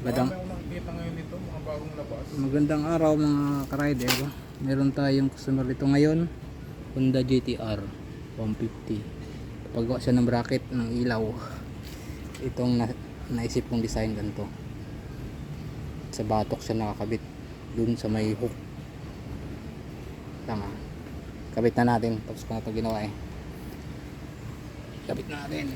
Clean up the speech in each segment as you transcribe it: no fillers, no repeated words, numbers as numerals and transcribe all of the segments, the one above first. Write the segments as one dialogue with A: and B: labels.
A: Magandang,
B: Marami akong nakikita ngayon dito, mga bagong labas.
A: magandang araw mga ka-rider. Meron tayong customer dito ngayon, Honda GTR 150. Paggawa siya ng bracket ng ilaw. Itong naisip kong design ganito. Sa batok siya nakakabit dun sa may hook. Tama. Kabit na natin. Tapos ko na ito ginawa eh. Kabit natin.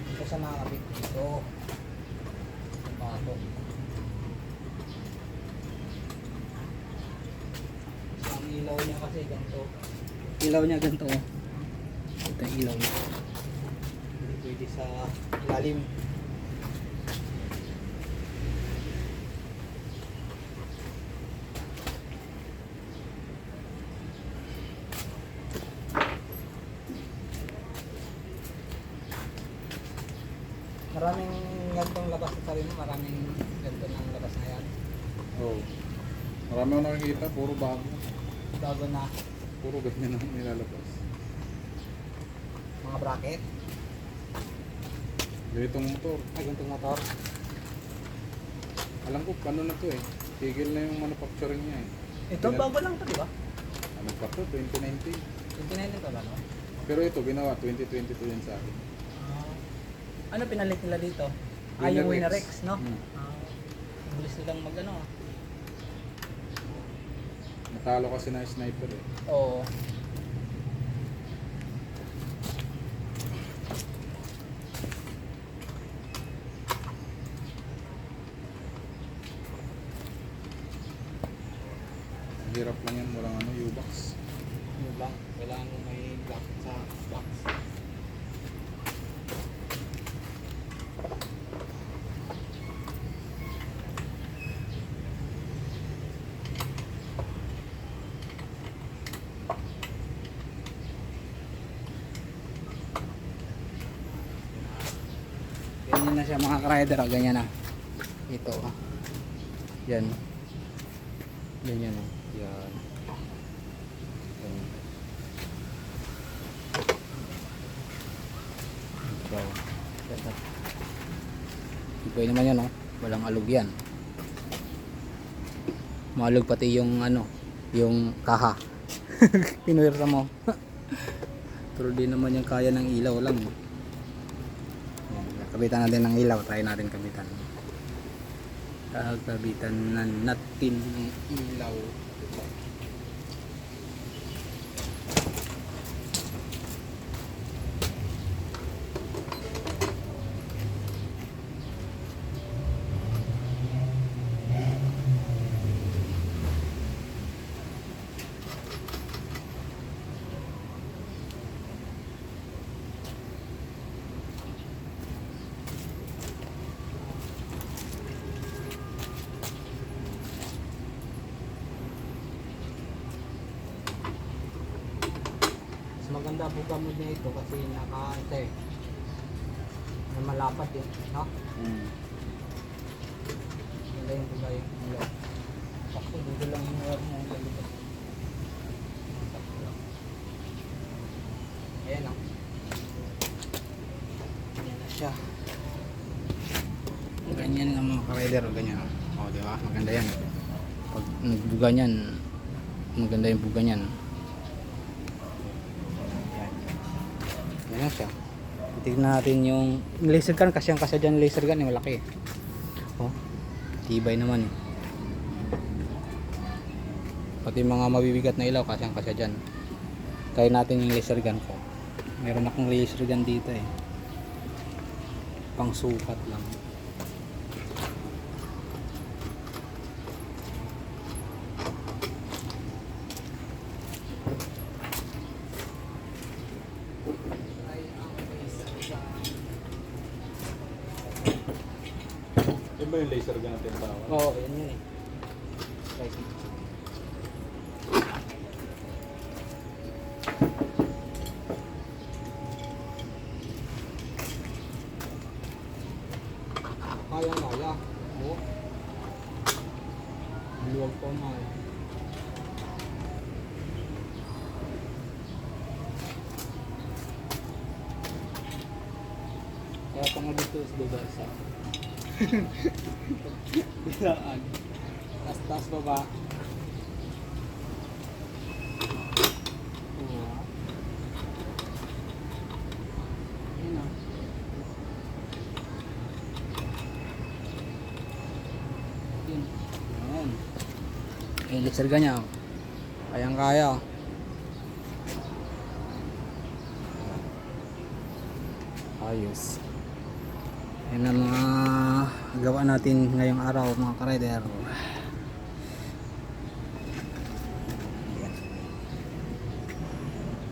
A: Ito sa nakakabit dito. Sa batok. Ang ilaw niya kasi ganito. Ilaw niya ganito oh. Ito yung ilaw niya. Hindi pwede sa ilalim. Maraming ganitong labas sa sarili mo, maraming ganito ng labas na yan.
B: Oo. Marami akong nakikita, puro bago.
A: Bago na
B: Puro ganyan ang nilalabas.
A: mga bracket.
B: Ganitong motor.
A: Ay, ganitong motor.
B: Alam ko, paano na to eh. Tigil na yung manufacturing niya eh.
A: Ito, bago lang to, di ba?
B: Ano pa to? 2019.
A: 29 to ba? No?
B: Pero ito, ginawa 2022 yan sa akin.
A: Ano pinalit nila dito? Yung Winner X, no? Bilis nilang mag-ano.
B: Natalo kasi na sniper eh.
A: Oo.
B: Hirap lang yan, walang ano, U-box.
A: Yung blank. Kailangan mo may black sa box. Ganyan na siya mga ka-rider, ganyan na. Ito yan. Ganyan yan. Yan. Ito. Ito naman yan, oh. Walang alog yan. Maalog pati yung ano, yung kaha. Pinuwersa mo. Pero di naman yung kaya ng ilaw lang. Yan, kabitan natin ng ilaw. Try natin kabitan. Kabitan na natin ng ilaw. Mas maganda buka mo niya ito kasi naka-ante na malapad eh, no? Maganda yung buka yung ilaw. Sakto dito lang yung wire mo dito. Sakto lang. Ayan lang. Ayan na siya. Ganyan lang mga ka-rider, ganyan. O, di ba? Maganda yan. Pag nagbuga niyan, maganda yung buga niyan. Ayan siya. Tignan natin yung laser gun. Kasyang kasya dyan laser gun. Yung malaki. Oh, tibay naman eh. Pati mga mabibigat na ilaw. Kasyang kasya dyan. Try natin yung laser gun ko. Meron akong laser gun dito eh. Pang sukat lang.
B: Yan ba yung laser gun natin tawag?
A: Oo, yan yun eh. Right. Terus bebasa. Bilaan. Tas-tas baba. Oh. Yun na. Yun. Yan. Elixir ganyan. Kayang-kaya. Ayos. Yan ang mga gawa natin ngayong araw mga ka-rider.